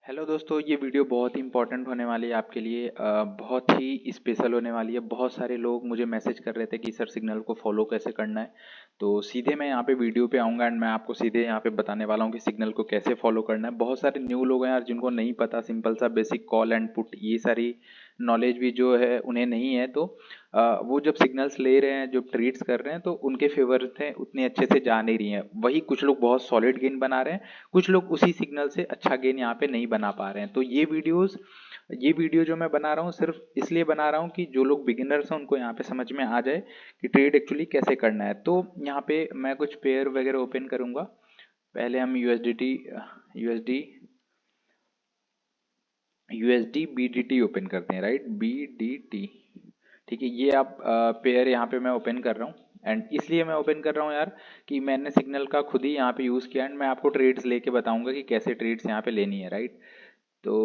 Hello दोस्तों, ये video बहुत ही इंपॉर्टेंट होने वाली है आपके लिए। बहुत ही स्पेशल होने वाली है। बहुत सारे लोग मुझे मैसेज कर रहे थे कि सर सिग्नल को फॉलो कैसे करना है। तो सीधे मैं यहाँ पे वीडियो पे आऊँगा एंड मैं आपको सीधे यहाँ पे बताने वाला हूँ कि सिग्नल को कैसे फॉलो करना है। बहुत सारे न्यू लोग हैं यार जिनको नहीं पता, सिंपल सा बेसिक कॉल एंड पुट ये सारी नॉलेज भी जो है उन्हें नहीं है। तो वो जब सिग्नल्स ले रहे हैं, जो ट्रीट्स कर रहे हैं, तो उनके फेवर से उतने अच्छे से जा नहीं रही हैं। वही कुछ लोग बहुत सॉलिड गेन बना रहे हैं, कुछ लोग उसी सिग्नल से अच्छा गेन यहाँ पे नहीं बना पा रहे हैं। तो ये वीडियो जो मैं बना रहा हूँ सिर्फ इसलिए बना रहा हूँ कि जो लोग बिगिनर्स हैं उनको यहाँ पे समझ में आ जाए कि ट्रेड एक्चुअली कैसे करना है। तो यहाँ पे मैं कुछ पेयर वगैरह ओपन करूंगा। पहले हम यूएसडी यूएसडी बीडीटी ओपन करते हैं, राइट, बीडीटी। ठीक है, ये आप पेयर यहाँ पे मैं ओपन कर रहा हूँ। एंड इसलिए मैं ओपन कर रहा हूँ यार कि मैंने सिग्नल का खुद ही यहाँ पे यूज़ किया एंड मैं आपको ट्रेड्स लेके बताऊंगा कि कैसे ट्रेड्स यहाँ पे लेनी है, राइट। तो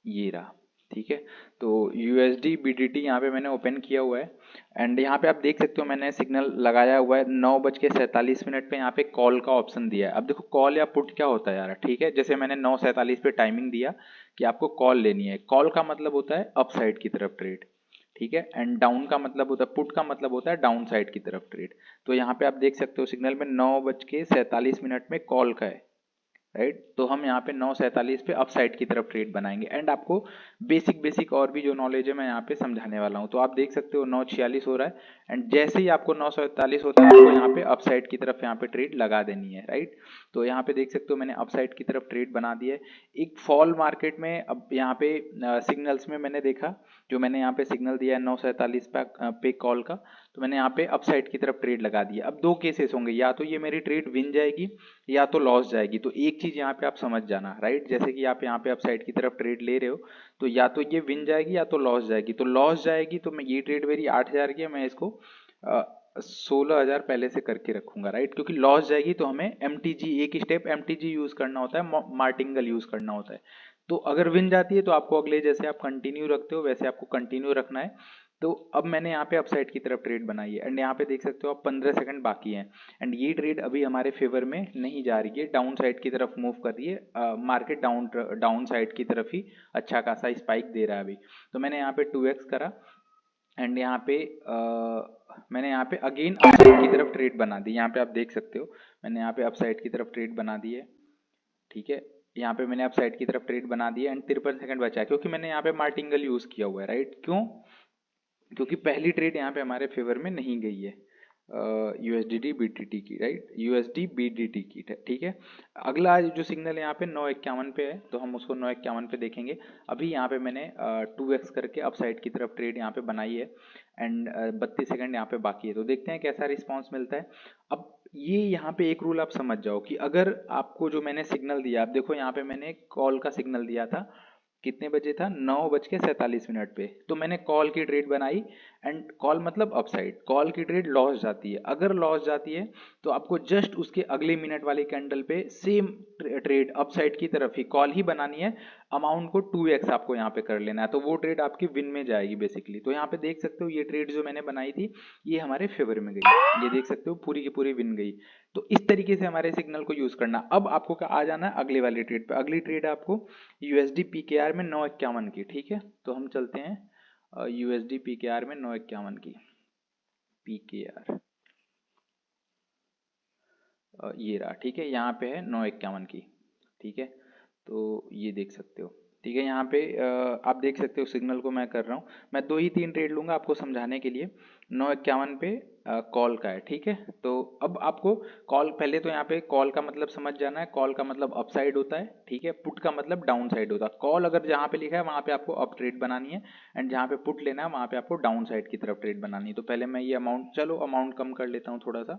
ये रहा। ठीक है, तो यूएसडी बीडीटी यहाँ पे मैंने ओपन किया हुआ है। एंड यहाँ पे आप देख सकते हो मैंने सिग्नल लगाया हुआ है 9:47 पे। यहाँ पे कॉल का ऑप्शन दिया है। अब देखो कॉल या पुट क्या होता है यार, ठीक है। जैसे मैंने 9:47 पे टाइमिंग दिया कि आपको कॉल लेनी है। कॉल का मतलब होता है अप साइड की तरफ ट्रेड, ठीक है। एंड डाउन का मतलब होता है, पुट का मतलब होता है डाउन साइड की तरफ ट्रेड। तो यहाँ पे आप देख सकते हो सिग्नल में 9:47 में कॉल का है, राइट। तो हम यहाँ पे 9:47 पे अप साइड की तरफ ट्रेड बनाएंगे। एंड आपको बेसिक बेसिक और भी जो नॉलेज है मैं यहाँ पे समझाने वाला हूँ। तो आप देख सकते हो 9:46 हो रहा है एंड जैसे ही आपको 9:47 होता है आपको यहाँ पे अप साइड की तरफ यहाँ पे ट्रेड लगा देनी है, राइट। तो यहाँ पे देख सकते हो मैंने अप साइड की तरफ ट्रेड बना दी है। एक फॉल मार्केट में अब यहाँ पे सिग्नल्स में मैंने देखा, जो मैंने यहाँ पे सिग्नल दिया है 9:47 पे कॉल का, तो मैंने यहाँ पे अप साइड की तरफ ट्रेड लगा दिया। अब दो केसेस होंगे, या तो ये मेरी ट्रेड विन जाएगी या तो लॉस जाएगी। तो एक चीज यहाँ पे आप समझ जाना, राइट। जैसे कि आप यहाँ पे अप साइड की तरफ ट्रेड ले रहे हो, तो या तो ये विन जाएगी या तो लॉस जाएगी। तो लॉस जाएगी तो मैं ये ट्रेड मेरी 8,000 की है, मैं इसको 16,000 पहले से करके रखूंगा, राइट। क्योंकि लॉस जाएगी तो हमें एमटीजी, एक स्टेप एमटीजी यूज करना होता है, मार्टिंगल यूज करना होता है। तो अगर विन जाती है तो आपको अगले जैसे आप कंटिन्यू रखते हो वैसे आपको कंटिन्यू रखना है। तो अब मैंने यहाँ पे अपसाइड की तरफ ट्रेड बनाई है एंड यहाँ पे देख सकते हो आप 15 सेकंड बाकी हैं। एंड ये ट्रेड अभी हमारे फेवर में नहीं जा रही है, डाउन साइड की तरफ मूव कर रही है। मार्केट डाउन साइड की तरफ ही अच्छा खासा स्पाइक दे रहा है अभी। तो मैंने यहाँ पे 2x करा एंड यहाँ पे मैंने यहाँ पे अगेन अपसाइड की तरफ ट्रेड बना दी। यहाँ पे आप देख सकते हो मैंने यहाँ पे अपसाइड की तरफ ट्रेड बना दी है, ठीक है। यहाँ पे मैंने अपसाइड की तरफ ट्रेड बना दी है एंड 53 सेकंड बचा है क्योंकि मैंने यहाँ पे मार्टिंगल यूज किया हुआ है, राइट। क्यों? क्योंकि पहली ट्रेड यहाँ पे हमारे फेवर में नहीं गई है यूएसडी बीटीटी की, राइट, यूएसडी बीडीटी की, ठीक है। अगला जो सिग्नल यहाँ पे 9:51 पे है तो हम उसको 9:51 पे देखेंगे। अभी यहाँ पे मैंने 2x करके अप साइड की तरफ ट्रेड यहाँ पे बनाई है एंड 32 सेकंड यहाँ पे बाकी है। तो देखते हैं कैसा रिस्पॉन्स मिलता है। अब ये यहाँ पे एक रूल आप समझ जाओ कि अगर आपको जो मैंने सिग्नल दिया, आप देखो यहाँ पे मैंने कॉल का सिग्नल दिया था, कितने बजे था, 9:47 पे। तो मैंने कॉल की ट्रेड बनाई एंड कॉल मतलब अपसाइड, कॉल की ट्रेड लॉस जाती है। अगर लॉस जाती है तो आपको जस्ट उसके अगले मिनट वाले कैंडल पे सेम ट्रेड अपसाइड की तरफ ही कॉल ही बनानी है। अमाउंट को 2x आपको यहाँ पे कर लेना है, तो वो ट्रेड आपकी विन में जाएगी बेसिकली। तो यहाँ पे देख सकते हो ये ट्रेड जो मैंने बनाई थी ये हमारे फेवर में गई, ये देख सकते हो पूरी की पूरी विन गई। तो इस तरीके से हमारे सिग्नल को यूज करना। अब आपको क्या आ जाना है अगले वाली ट्रेड पे। अगली ट्रेड आपको यूएसडी पीकेआर में 9:51 की, ठीक है। तो हम चलते हैं यूएसडी पीकेआर में 9:51 की, पीकेआर ये रहा, ठीक है। यहाँ पे है 9:51 की, ठीक है। तो ये देख सकते हो, ठीक है। यहाँ पे आप देख सकते हो सिग्नल को मैं कर रहा हूँ, मैं 2 ही 3 ट्रेड लूंगा आपको समझाने के लिए। 9:51 पे कॉल का है, ठीक है। तो अब आपको कॉल, पहले तो यहाँ पे कॉल का मतलब समझ जाना है। कॉल का मतलब अप साइड होता है, ठीक है। पुट का मतलब डाउन साइड होता है। कॉल अगर जहाँ पे लिखा है वहाँ पे आपको अप ट्रेड बनानी है एंड जहाँ पे पुट लेना है वहाँ पे आपको डाउन साइड की तरफ ट्रेड बनानी है। तो पहले मैं ये अमाउंट, चलो अमाउंट कम कर लेता हूँ थोड़ा सा,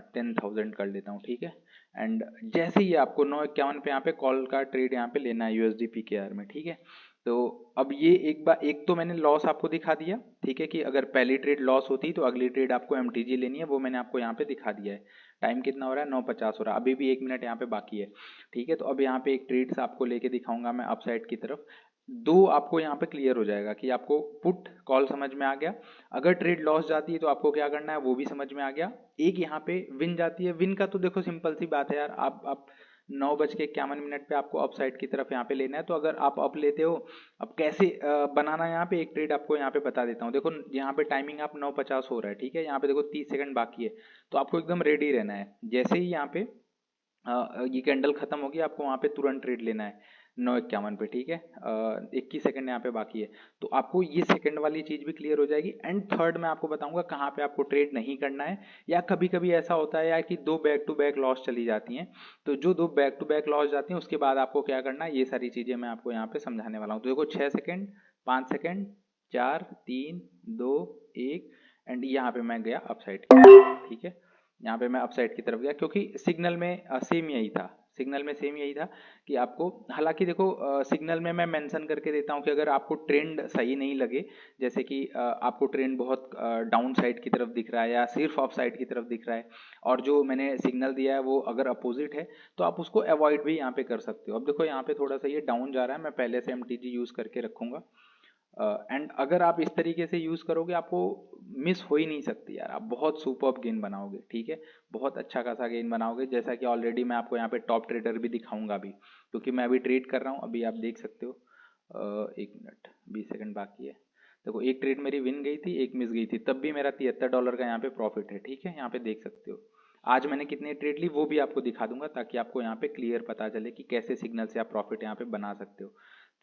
10,000 कर लेता हूँ, ठीक है। एंड जैसे ही आपको 9:51 पे यहाँ पे कॉल का ट्रेड यहाँ पे लेना है यूएसडी पीकेआर में, ठीक है। तो अब ये एक बार, एक तो मैंने लॉस आपको दिखा दिया, ठीक है, कि अगर पहली ट्रेड लॉस होती तो अगली ट्रेड आपको एमटीजी लेनी है, वो मैंने आपको यहाँ पे दिखा दिया है। टाइम कितना हो रहा है, 9:50 हो रहा है, अभी भी 1 मिनट यहाँ पे बाकी है, ठीक है। तो अब यहाँ पे एक ट्रेड्स आपको लेके दिखाऊंगा मैं अपसाइड की तरफ। दो आपको यहाँ पे क्लियर हो जाएगा कि आपको पुट कॉल समझ में आ गया। अगर ट्रेड लॉस जाती है तो आपको क्या करना है वो भी समझ में आ गया। एक यहाँ पे विन जाती है, विन का तो देखो सिंपल सी बात है यार, आप 9:51 पे आपको अप साइड की तरफ यहाँ पे लेना है। तो अगर आप अप लेते हो, अब कैसे बनाना है यहाँ पे एक ट्रेड आपको यहाँ पे बता देता हूँ। देखो यहाँ पे टाइमिंग आप 9:50 हो रहा है, ठीक है, यहाँ पे देखो 30 सेकंड बाकी है, तो आपको एकदम रेडी रहना है। जैसे ही यहाँ पे ये कैंडल खत्म होगी, आपको वहाँ पे तुरंत ट्रेड लेना है 9:51 पे, ठीक है। 21 सेकंड यहाँ पे बाकी है, तो आपको ये सेकंड वाली चीज भी क्लियर हो जाएगी। एंड थर्ड मैं आपको बताऊंगा कहाँ पे आपको ट्रेड नहीं करना है, या कभी कभी ऐसा होता है यार कि दो बैक टू बैक लॉस चली जाती हैं, तो जो दो बैक टू बैक लॉस जाती हैं उसके बाद आपको क्या करना है, ये सारी चीजें मैं आपको यहाँ पे समझाने वाला हूँ। तो देखो 6 सेकंड, 5 सेकंड, 4, 3, 2, 1, एंड यहाँ पे मैं गया अपसाइड, ठीक है। यहाँ पे मैं अपसाइड की तरफ गया क्योंकि सिग्नल में सेम यही था, सिग्नल में सेम यही था कि आपको, हालांकि देखो सिग्नल में मैं मेंशन करके देता हूँ कि अगर आपको ट्रेंड सही नहीं लगे, जैसे कि आपको ट्रेंड बहुत डाउन साइड की तरफ दिख रहा है या सिर्फ अप साइड की तरफ दिख रहा है, और जो मैंने सिग्नल दिया है वो अगर अपोजिट है, तो आप उसको अवॉइड भी यहाँ पे कर सकते हो। अब देखो यहाँ पे थोड़ा सा ये डाउन जा रहा है, मैं पहले से MTG यूज करके रखूंगा। एंड अगर आप इस तरीके से यूज करोगे, आपको मिस हो ही नहीं सकती यार, आप बहुत सुपर्ब गेन बनाओगे, ठीक है, बहुत अच्छा खासा गेन बनाओगे। जैसा कि ऑलरेडी मैं आपको यहाँ पे टॉप ट्रेडर भी दिखाऊंगा अभी, क्योंकि मैं अभी ट्रेड कर रहा हूँ, अभी आप देख सकते हो। 1 मिनट 20 सेकंड बाकी है। देखो एक ट्रेड मेरी विन गई थी, एक मिस गई थी, तब भी मेरा $73 का यहाँ पे प्रॉफिट है, ठीक है, यहाँ पे देख सकते हो। आज मैंने कितने ट्रेड ली वो भी आपको दिखा दूंगा, ताकि आपको यहाँ पे क्लियर पता चले कि कैसे सिग्नल से आप प्रॉफिट यहाँ पे बना सकते हो।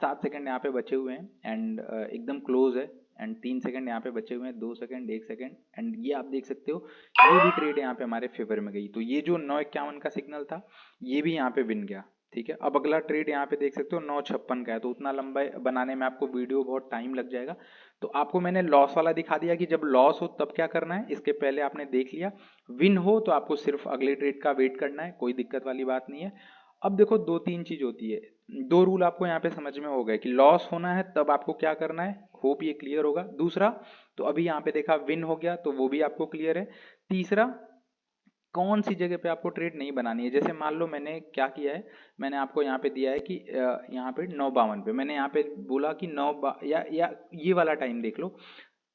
7 सेकंड यहाँ पे बचे हुए हैं, एंड एकदम क्लोज है, एंड 3 सेकंड यहाँ पे बचे हुए हैं, 2 सेकंड, 1 सेकंड, एंड ये आप देख सकते हो ये भी ट्रेड यहाँ पे हमारे फेवर में गई। तो ये जो 9:51 का सिग्नल था, ये भी यहाँ पे विन गया, ठीक है। अब अगला ट्रेड यहाँ पे देख सकते हो 9:56 का है, तो उतना लंबा बनाने में आपको वीडियो बहुत टाइम लग जाएगा। तो आपको मैंने लॉस वाला दिखा दिया कि जब लॉस हो तब क्या करना है, इसके पहले आपने देख लिया। विन हो तो आपको सिर्फ अगले ट्रेड का वेट करना है, कोई दिक्कत वाली बात नहीं है। अब देखो दो तीन चीज होती है, दो रूल आपको यहाँ पे समझ में हो गए कि लॉस होना है तब आपको क्या करना है, होप ये क्लियर होगा। दूसरा, तो अभी यहाँ पे देखा विन हो गया, तो वो भी आपको क्लियर है। तीसरा, कौन सी जगह पे आपको ट्रेड नहीं बनानी है। जैसे मान लो मैंने क्या किया है, मैंने आपको यहाँ पे दिया है कि यहाँ पे 9:52 पे मैंने यहाँ पे बोला कि या ये वाला टाइम देख लो।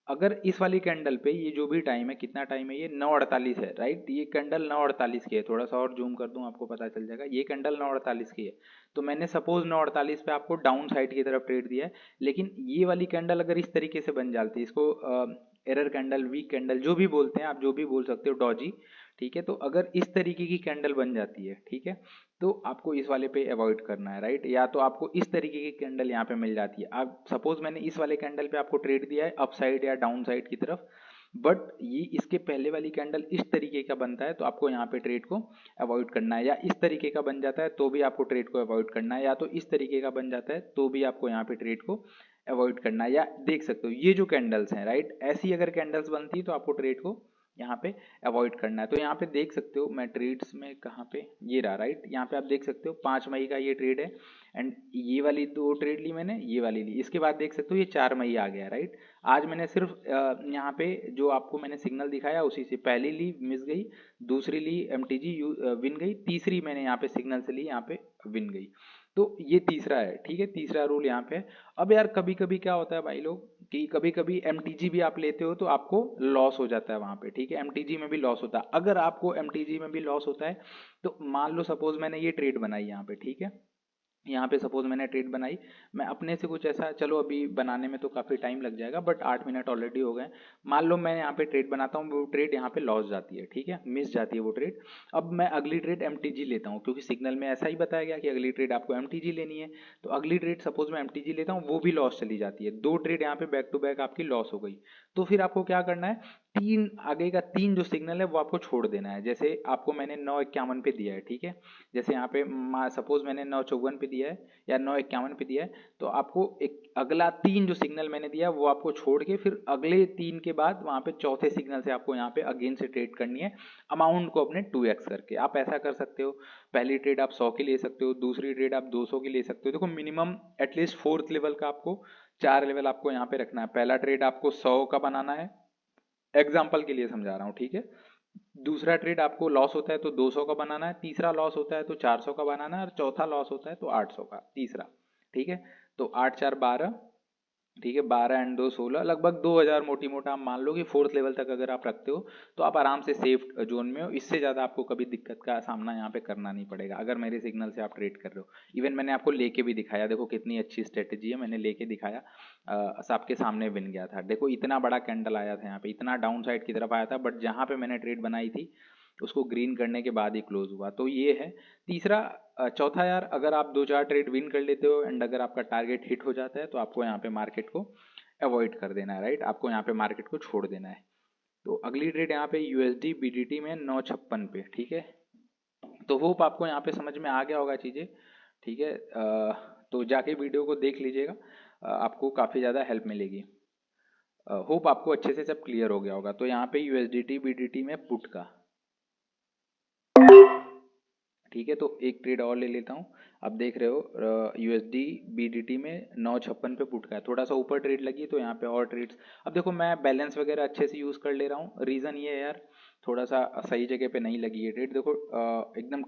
अगर इस वाली कैंडल पे ये जो भी टाइम है, कितना टाइम है, ये 9:48 है, राइट, ये कैंडल 9:48 की है। थोड़ा सा और जूम कर दूं आपको पता चल जाएगा, ये कैंडल 9:48 की है। तो मैंने सपोज 9:48 पे आपको डाउन साइड की तरफ ट्रेड दिया है, लेकिन ये वाली कैंडल अगर इस तरीके से बन जाती है, इसको एरर कैंडल, वीक कैंडल, जो भी बोलते हैं आप, जो भी बोल सकते हो, डॉजी, ठीक है। तो अगर इस तरीके की कैंडल बन जाती है, ठीक है, तो आपको इस वाले पे अवॉइड करना है, राइट। या तो आपको इस तरीके की कैंडल यहाँ पे मिल जाती है, आप सपोज मैंने इस वाले कैंडल पे आपको ट्रेड दिया है अप साइड या डाउन साइड की तरफ, बट ये इसके पहले वाली कैंडल इस तरीके का बनता है, तो आपको यहाँ पे ट्रेड को अवॉइड करना है। या इस तरीके का बन जाता है तो भी आपको ट्रेड को अवॉइड करना है, या तो इस तरीके का बन जाता है तो भी आपको यहाँ पे ट्रेड को अवॉइड करना है। या देख सकते हो ये जो कैंडल्स हैं, राइट, ऐसी अगर कैंडल्स बनती है तो आपको ट्रेड को यहाँ पे अवॉइड करना है। तो यहाँ पे देख सकते हो मैं ट्रेड्स में कहाँ पे, ये रहा, राइट, यहाँ पे आप देख सकते हो 5 मई का ये ट्रेड है, एंड ये वाली दो ट्रेड ली मैंने, ये वाली ली। इसके बाद देख सकते हो ये 4 मई आ गया, राइट। आज मैंने सिर्फ यहाँ पे जो आपको मैंने सिग्नल दिखाया उसी से, पहली ली मिस गई, दूसरी ली MTG विन गई, तीसरी मैंने यहाँ पे सिग्नल से ली, यहाँ पे विन गई। तो ये तीसरा है, ठीक है, तीसरा रूल यहाँ पे। अब यार कभी कभी क्या होता है भाई लोग, कि कभी कभी MTG भी आप लेते हो तो आपको लॉस हो जाता है वहां पे, ठीक है, MTG में भी लॉस होता है। अगर आपको MTG में भी लॉस होता है, तो मान लो सपोज मैंने ये ट्रेड बनाई यहाँ पे, ठीक है, यहाँ पे सपोज मैंने ट्रेड बनाई, मैं अपने से कुछ ऐसा, चलो अभी बनाने में तो काफ़ी टाइम लग जाएगा, बट 8 मिनट ऑलरेडी हो गए। मान लो मैं यहाँ पे ट्रेड बनाता हूँ, वो ट्रेड यहाँ पे लॉस जाती है, ठीक है, मिस जाती है वो ट्रेड। अब मैं अगली ट्रेड MTG लेता हूँ, क्योंकि सिग्नल में ऐसा ही बताया गया कि अगली ट्रेड आपको MTG लेनी है। तो अगली ट्रेड सपोज मैं MTG लेता हूँ, वो भी लॉस चली जाती है, दो ट्रेड यहाँ पे बैक टू बैक आपकी लॉस हो गई। तो फिर आपको क्या करना है, तीन आगे का तीन जो सिग्नल है वो आपको छोड़ देना है। जैसे आपको मैंने 9:51 पे दिया है, ठीक है, जैसे यहाँ पे सपोज मैंने 9:54 पे दिया है या 9:51 पे दिया है, तो आपको एक अगला तीन जो सिग्नल मैंने दिया वो आपको छोड़ के फिर अगले तीन के बाद वहां पे चौथे सिग्नल से आपको यहाँ पे अगेन से ट्रेड करनी है, अमाउंट को अपने 2x करके। आप ऐसा कर सकते हो, पहली ट्रेड आप 100 की ले सकते हो, दूसरी ट्रेड आप 200 की ले सकते हो। देखो मिनिमम एटलीस्ट फोर्थ लेवल का आपको 4 लेवल आपको यहाँ पे रखना है। पहला ट्रेड आपको 100 का बनाना है, एग्जाम्पल के लिए समझा रहा हूँ, ठीक है। दूसरा ट्रेड आपको लॉस होता है तो 200 का बनाना है, तीसरा लॉस होता है तो 400 का बनाना है, और चौथा लॉस होता है तो 800 का, तीसरा, ठीक है। तो 8 4 12, ठीक है। 12 एंड 2 16, लगभग 2000 मोटी मोटा आप मान लो कि फोर्थ लेवल तक अगर आप रखते हो तो आप आराम से सेफ जोन में हो। इससे ज़्यादा आपको कभी दिक्कत का सामना यहाँ पे करना नहीं पड़ेगा अगर मेरे सिग्नल से आप ट्रेड कर रहे हो। इवन मैंने आपको लेके भी दिखाया, देखो कितनी अच्छी स्ट्रेटेजी है, मैंने लेके दिखाया, सबके सामने बन गया था। देखो इतना बड़ा कैंडल आया था यहाँ पे, इतना डाउन साइड की तरफ आया था, बट जहाँ पे मैंने ट्रेड बनाई थी उसको ग्रीन करने के बाद ही क्लोज हुआ। तो ये है तीसरा। चौथा यार, अगर आप 2-4 ट्रेड विन कर लेते हो एंड अगर आपका टारगेट हिट हो जाता है तो आपको यहाँ पे मार्केट को अवॉइड कर देना है, राइट। आपको यहाँ पे मार्केट को छोड़ देना है। तो अगली ट्रेड यहाँ पे यूएसडी बीडीटी में 956 पे, ठीक है। तो होप आपको यहाँ पे समझ में आ गया होगा चीज़ें, ठीक है। तो जाके वीडियो को देख लीजिएगा, आपको काफ़ी ज़्यादा हेल्प मिलेगी। होप आपको अच्छे से सब क्लियर हो गया होगा। तो यहाँ पे यूएसडीटी बीडीटी में पुट का, ठीक है। तो एक ट्रेड और ले लेता हूँ। आप देख रहे हो यूएसडी बीडीटी में 956 पे पुट का है, थोड़ा सा ऊपर ट्रेड लगी तो यहाँ पे और ट्रेड्स। अब देखो मैं बैलेंस वगैरह अच्छे से यूज़ कर ले रहा हूँ। रीज़न ये है यार, थोड़ा सा सही जगह पे नहीं लगी है ट्रेड। देखो एकदम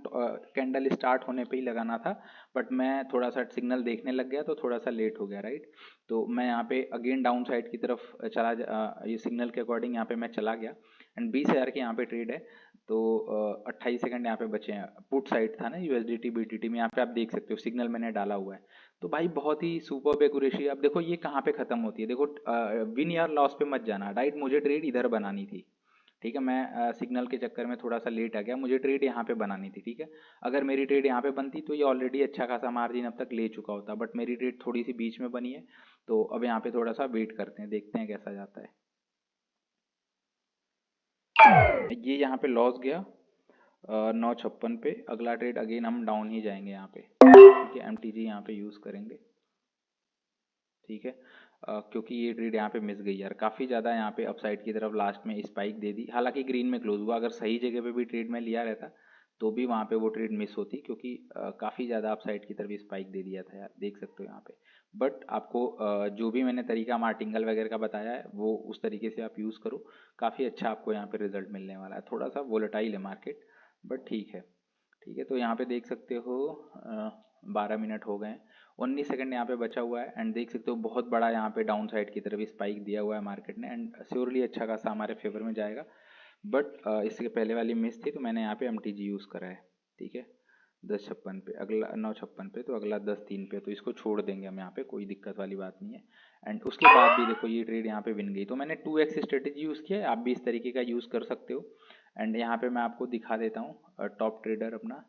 कैंडल स्टार्ट होने पे ही लगाना था, बट मैं थोड़ा सा सिग्नल देखने लग गया तो थोड़ा सा लेट हो गया, राइट। तो मैं यहाँ पे अगेन डाउन साइड की तरफ ये सिग्नल के अकॉर्डिंग यहाँ पे मैं चला गया एंड 20,000 की यहाँ पे ट्रेड है। तो 28 सेकंड यहाँ पे बचे हैं। पुट साइड था ना यूएसडीटी बीटीटी में, यहाँ पे आप देख सकते हो सिग्नल मैंने डाला हुआ है। तो भाई बहुत ही सुपर्ब एक्यूरेसी। अब देखो ये कहाँ पे खत्म होती है, देखो विन या लॉस पे मत जाना, राइट। मुझे ट्रेड इधर बनानी थी, ठीक है। मैं सिग्नल के चक्कर में थोड़ा सा लेट आ गया, मुझे ट्रेड यहाँ पे बनानी थी, ठीक है। अगर मेरी ट्रेड यहाँ पे बनती तो ये ऑलरेडी अच्छा खासा मार्जिन अब तक ले चुका होता, बट मेरी ट्रेड थोड़ी सी बीच में बनी है। तो अब यहाँ पे थोड़ा सा वेट करते हैं, देखते हैं कैसा जाता है। ये यहाँ पे लॉस गया 956 पे। अगला ट्रेड अगेन हम डाउन ही जाएंगे यहाँ पे, ठीक है। एमटीजी यहाँ पे यूज़ करेंगे, ठीक है। क्योंकि ये ट्रेड यहाँ पे मिस गई यार, काफ़ी ज़्यादा यहाँ पे अपसाइड की तरफ लास्ट में स्पाइक दे दी। हालांकि ग्रीन में क्लोज हुआ, अगर सही जगह पे भी ट्रेड में लिया रहता तो भी वहाँ पे वो ट्रेड मिस होती, क्योंकि काफ़ी ज़्यादा अपसाइड की तरफ स्पाइक दे दिया था यार, देख सकते हो यहाँ पे। बट आपको जो भी मैंने तरीका मार्टिंगल वगैरह का बताया है वो उस तरीके से आप यूज़ करो, काफ़ी अच्छा आपको यहाँ पे रिजल्ट मिलने वाला है। थोड़ा सा वोलेटाइल है मार्केट, बट ठीक है, ठीक है। तो यहाँ पे देख सकते हो 12 मिनट हो गए हैं, 19 सेकंड यहाँ पे बचा हुआ है एंड देख सकते हो बहुत बड़ा यहाँ पे डाउन साइड की तरफ स्पाइक दिया हुआ है मार्केट ने एंड श्योरली अच्छा खासा हमारे फेवर में जाएगा। बट इसके पहले वाली मिस थी तो मैंने यहाँ पे एमटीजी यूज़ करा है, ठीक है। 1056 पे, अगला 956 पे, तो अगला 10-3 पे, तो इसको छोड़ देंगे हम यहाँ पे, कोई दिक्कत वाली बात नहीं है। एंड उसके बाद भी देखो ये ट्रेड यहाँ पे विन गई। तो मैंने 2x स्ट्रेटेजी यूज़ किया है, आप भी इस तरीके का यूज़ कर सकते हो। एंड यहाँ पे मैं आपको दिखा देता हूँ टॉप ट्रेडर अपना,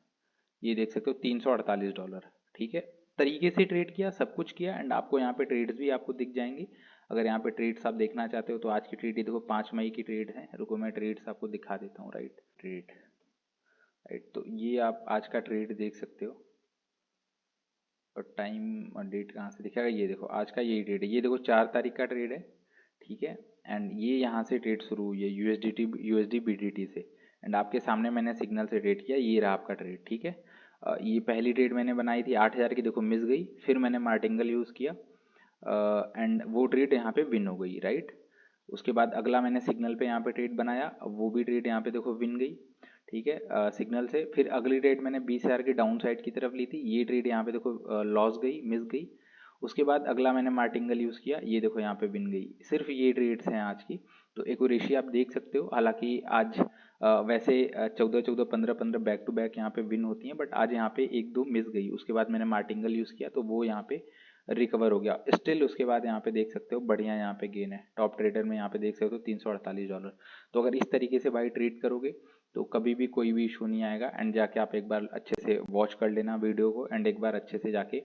ये देख सकते हो $348, ठीक है। तरीके से ट्रेड किया, सब कुछ किया एंड आपको यहाँ पे ट्रेड्स भी आपको दिख जाएंगी। अगर यहाँ पे ट्रेड्स आप देखना चाहते हो तो आज की ट्रेड ये देखो 5 मई की ट्रेड है। रुको मैं ट्रेड्स आपको दिखा देता हूँ, राइट। Trade, right. तो ये आप आज का ट्रेड देख सकते हो और टाइम और डेट कहाँ से दिखेगा, ये देखो आज का यही ट्रेड है, ये देखो 4 तारीख का ट्रेड है, ठीक है। एंड ये यहाँ से ट्रेड शुरू हुई है यूएसडी बीटीटी से एंड आपके सामने मैंने सिग्नल से ट्रेड किया, ये रहा आपका ट्रेड, ठीक है। ये पहली ट्रेड मैंने बनाई थी 8,000 की, देखो मिस गई, फिर मैंने मार्टिंगल यूज़ किया एंड वो ट्रेड यहाँ पे विन हो गई, राइट। उसके बाद अगला मैंने सिग्नल पे यहाँ पे ट्रेड बनाया, अब वो भी ट्रेड यहाँ पे देखो विन गई, ठीक है। सिग्नल से फिर अगली ट्रेड मैंने 20,000 की डाउन साइड की तरफ ली थी, ये ट्रेड यहाँ पे देखो लॉस गई, मिस गई। उसके बाद अगला मैंने मार्टिंगल यूज़ किया, ये देखो यहाँ पे विन गई। सिर्फ ये ट्रेड्स हैं आज की, तो एक्यूरेसी आप देख सकते हो। हालांकि आज वैसे 14-14, 15-15 बैक टू बैक यहाँ पे विन होती हैं, बट आज यहाँ पे 1-2 मिस गई। उसके बाद मैंने मार्टिंगल यूज़ किया तो वो यहाँ पे रिकवर हो गया स्टिल। उसके बाद यहाँ पे देख सकते हो बढ़िया यहाँ पे गेन है, टॉप ट्रेडर में यहाँ पे देख सकते हो $348। तो अगर इस तरीके से भाई ट्रेड करोगे तो कभी भी कोई भी इशू नहीं आएगा एंड जाके आप एक बार अच्छे से वॉच कर लेना वीडियो को एंड एक बार अच्छे से जाके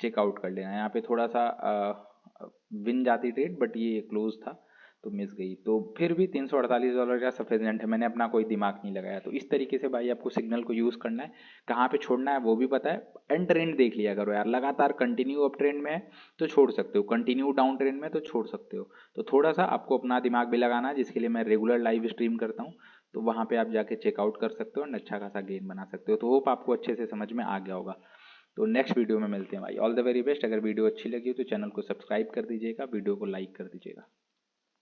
चेकआउट कर लेना। यहाँ पे थोड़ा सा विन जाती ट्रेड, बट ये क्लोज था तो मिस गई। तो फिर भी $348 का सफिशिएंट है, मैंने अपना कोई दिमाग नहीं लगाया। तो इस तरीके से भाई आपको सिग्नल को यूज़ करना है, कहाँ पे छोड़ना है वो भी पता है। एंड ट्रेंड देख लिया करो यार, लगातार कंटिन्यू अप ट्रेंड में है तो छोड़ सकते हो, कंटिन्यू डाउन ट्रेंड में तो छोड़ सकते हो। तो थोड़ा सा आपको अपना दिमाग भी लगाना है, जिसके लिए मैं रेगुलर लाइव स्ट्रीम करता हूँ, तो वहाँ पे आप जाके चेकआउट कर सकते हो एंड अच्छा खासा गेन बना सकते हो। तो होप आपको अच्छे से समझ में आ गया होगा। तो नेक्स्ट वीडियो में मिलते हैं भाई, ऑल द वेरी बेस्ट। अगर वीडियो अच्छी लगी हो तो चैनल को सब्सक्राइब कर दीजिएगा, वीडियो को लाइक कर दीजिएगा।